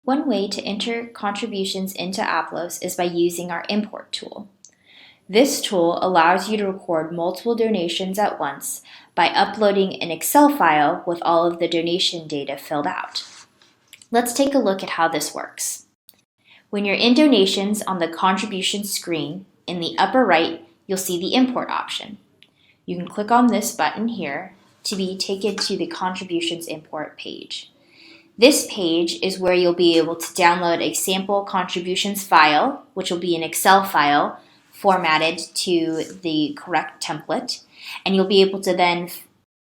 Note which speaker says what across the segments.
Speaker 1: One way to enter contributions into Aplos is by using our import tool. This tool allows you to record multiple donations at once by uploading an Excel file with all of the donation data filled out. Let's take a look at how this works. When you're in donations on the contribution screen, in the upper right, you'll see the import option. You can click on this button here to be taken to the contributions import page. This page is where you'll be able to download a sample contributions file, which will be an Excel file formatted to the correct template, and you'll be able to then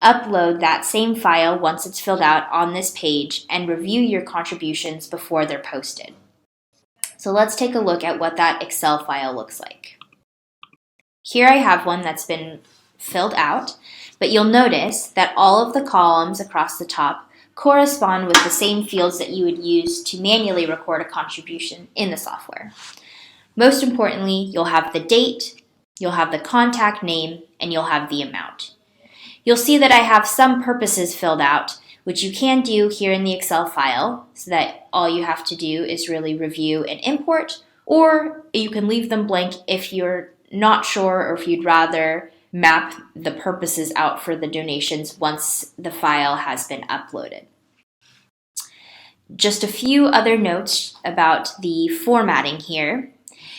Speaker 1: upload that same file once it's filled out on this page and review your contributions before they're posted. So let's take a look at what that Excel file looks like. Here I have one that's been filled out, but you'll notice that all of the columns across the top correspond with the same fields that you would use to manually record a contribution in the software. Most importantly, you'll have the date, you'll have the contact name, and you'll have the amount. You'll see that I have some purposes filled out, which you can do here in the Excel file, so that all you have to do is really review and import, or you can leave them blank if you're not sure or if you'd rather map the purposes out for the donations once the file has been uploaded. Just a few other notes about the formatting here.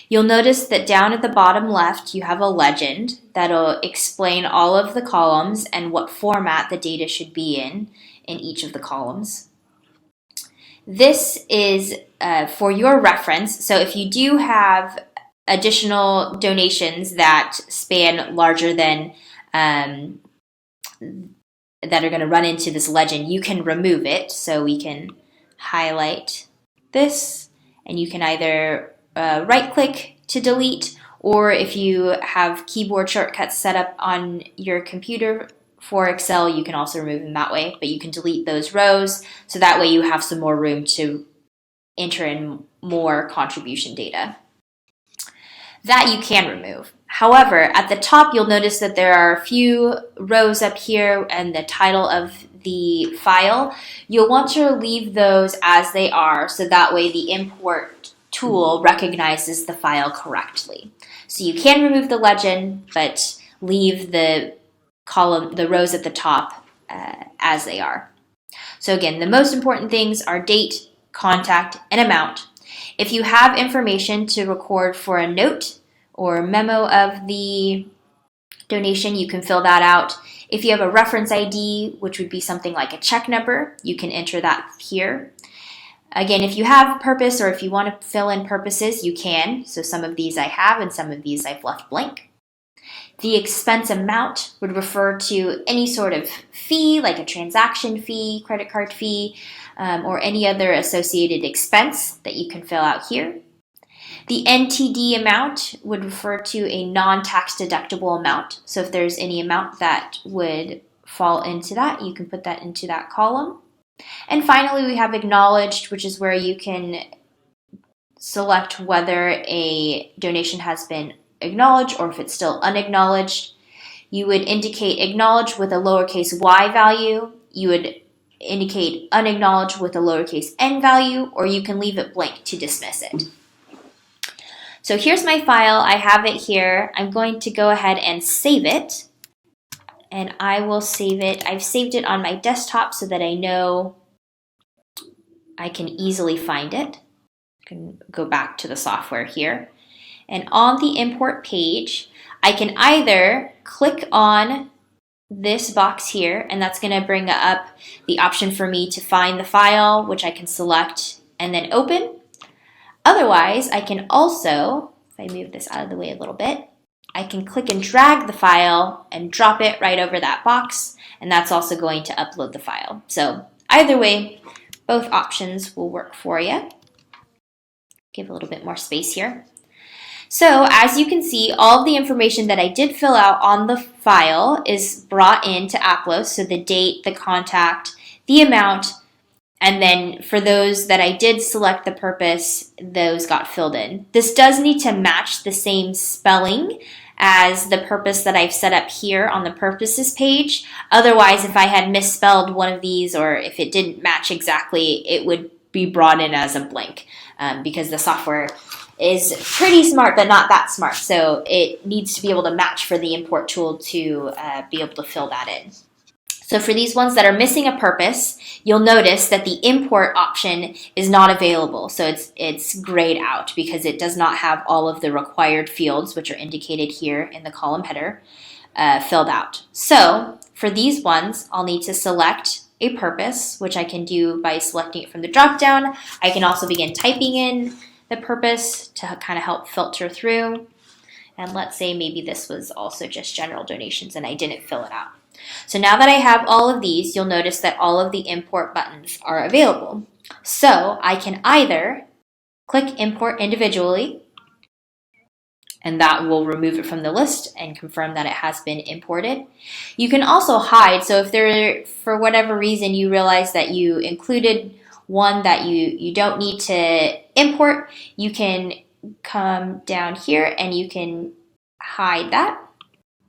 Speaker 1: You'll notice that down at the bottom left, you have a legend that'll explain all of the columns and what format the data should be in each of the columns. This is for your reference, so if you do have additional donations that span larger than that are going to run into this legend, you can remove it. So we can highlight this, and you can either right-click to delete, or if you have keyboard shortcuts set up on your computer for Excel, you can also remove them that way, but you can delete those rows, so that way you have some more room to enter in more contribution data. That you can remove. However, at the top, you'll notice that there are a few rows up here and the title of the file. You'll want to leave those as they are, so that way the import tool recognizes the file correctly. So you can remove the legend, but leave the rows at the top as they are. So again, the most important things are date, contact, and amount. If you have information to record for a note or memo of the donation, you can fill that out. If you have a reference ID, which would be something like a check number, you can enter that here. Again, if you have purpose or if you want to fill in purposes, you can. So some of these I have and some of these I've left blank. The expense amount would refer to any sort of fee, like a transaction fee, credit card fee, or any other associated expense that you can fill out here. The NTD amount would refer to a non-tax deductible amount. So if there's any amount that would fall into that, you can put that into that column. And finally, we have acknowledged, which is where you can select whether a donation has been acknowledged or if it's still unacknowledged. You would indicate acknowledged with a lowercase y value. You would indicate unacknowledged with a lowercase n value, or you can leave it blank to dismiss it. So here's my file. I have it here. I'm going to go ahead and save it. And I will save it. I've saved it on my desktop so that I know I can easily find it. I can go back to the software here. And on the import page, I can either click on this box here, and that's going to bring up the option for me to find the file, which I can select and then open. Otherwise, I can also, if I move this out of the way a little bit, I can click and drag the file and drop it right over that box, and that's also going to upload the file. So either way, both options will work for you. Give a little bit more space here. So as you can see, all of the information that I did fill out on the file is brought into Aplos, so the date, the contact, the amount, and then for those that I did select the purpose, those got filled in. This does need to match the same spelling as the purpose that I've set up here on the purposes page. Otherwise, if I had misspelled one of these or if it didn't match exactly, it would be brought in as a blank because the software is pretty smart, but not that smart. So it needs to be able to match for the import tool to be able to fill that in. So for these ones that are missing a purpose, you'll notice that the import option is not available. So it's grayed out because it does not have all of the required fields, which are indicated here in the column header, filled out. So for these ones, I'll need to select a purpose, which I can do by selecting it from the dropdown. I can also begin typing in the purpose to kind of help filter through. And let's say maybe this was also just general donations and I didn't fill it out. So now that I have all of these, you'll notice that all of the import buttons are available. So I can either click import individually, and that will remove it from the list and confirm that it has been imported. You can also hide. So if there, for whatever reason, you realize that you included one that you don't need to import, you can come down here and you can hide that.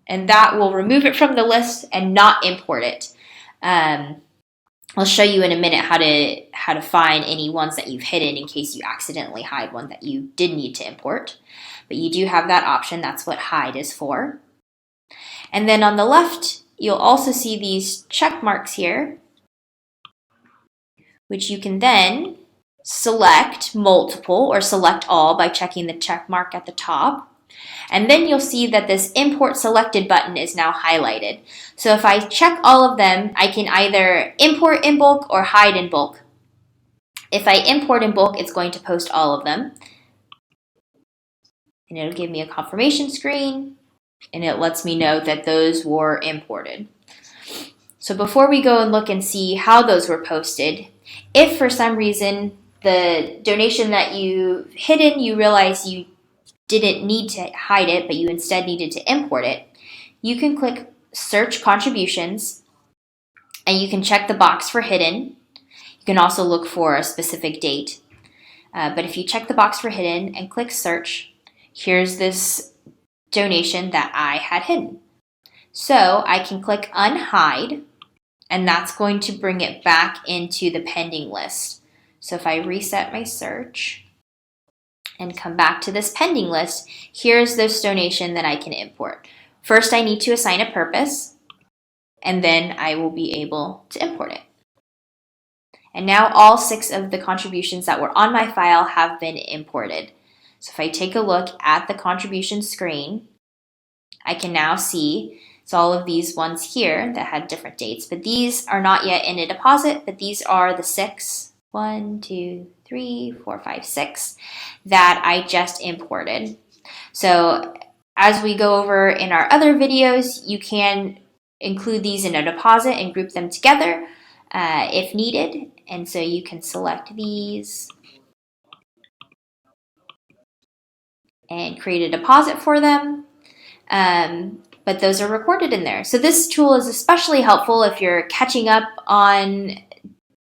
Speaker 1: And that will remove it from the list and not import it. I'll show you in a minute how to find any ones that you've hidden in case you accidentally hide one that you did need to import. But you do have that option. That's what hide is for. And then on the left, you'll also see these check marks here, which you can then select multiple or select all by checking the check mark at the top. And then you'll see that this import selected button is now highlighted. So if I check all of them, I can either import in bulk or hide in bulk. If I import in bulk, it's going to post all of them. And it'll give me a confirmation screen, and it lets me know that those were imported. So before we go and look and see how those were posted, if for some reason the donation that you've hidden, you realize you didn't need to hide it, but you instead needed to import it, you can click Search Contributions, and you can check the box for hidden. You can also look for a specific date. But if you check the box for hidden and click Search, here's this donation that I had hidden. So I can click Unhide, and that's going to bring it back into the pending list. So if I reset my search and come back to this pending list, here's this donation that I can import. First, I need to assign a purpose, and then I will be able to import it. And now all 6 of the contributions that were on my file have been imported. So if I take a look at the contribution screen, I can now see it's all of these ones here that had different dates, but these are not yet in a deposit, but these are the 6, 1, 2, 3, 4, 5, 6 that I just imported. So as we go over in our other videos, you can include these in a deposit and group them together if needed. And so you can select these and create a deposit for them. But those are recorded in there. So this tool is especially helpful if you're catching up on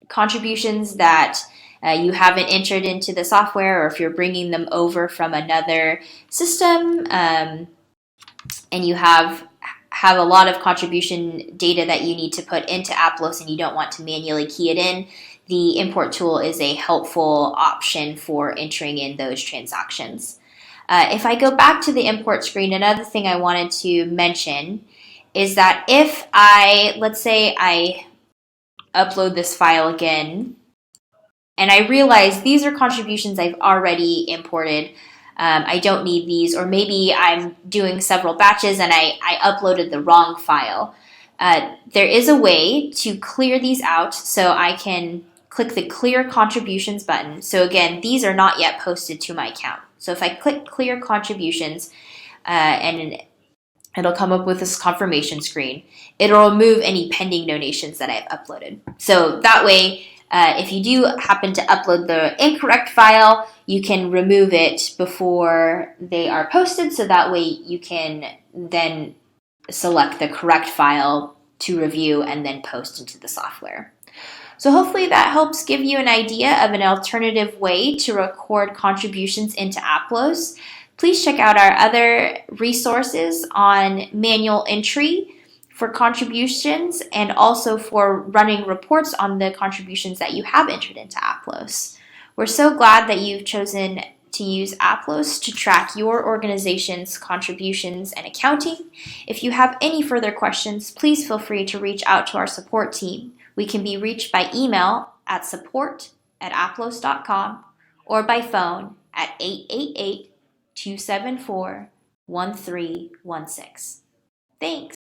Speaker 1: contributions that you haven't entered into the software, or if you're bringing them over from another system and you have a lot of contribution data that you need to put into Aplos and you don't want to manually key it in. The import tool is a helpful option for entering in those transactions. If I go back to the import screen, another thing I wanted to mention is that if let's say I upload this file again, and I realize these are contributions I've already imported, I don't need these, or maybe I'm doing several batches and I uploaded the wrong file. There is a way to clear these out, so I can click the Clear Contributions button. So again, these are not yet posted to my account. So if I click Clear Contributions, and it'll come up with this confirmation screen, it'll remove any pending donations that I've uploaded. So that way, if you do happen to upload the incorrect file, you can remove it before they are posted, so that way you can then select the correct file to review and then post into the software. So hopefully that helps give you an idea of an alternative way to record contributions into Aplos. Please check out our other resources on manual entry for contributions and also for running reports on the contributions that you have entered into Aplos. We're so glad that you've chosen to use Aplos to track your organization's contributions and accounting. If you have any further questions, please feel free to reach out to our support team. We can be reached by email at support@aplos.com or by phone at 888-274-1316. Thanks.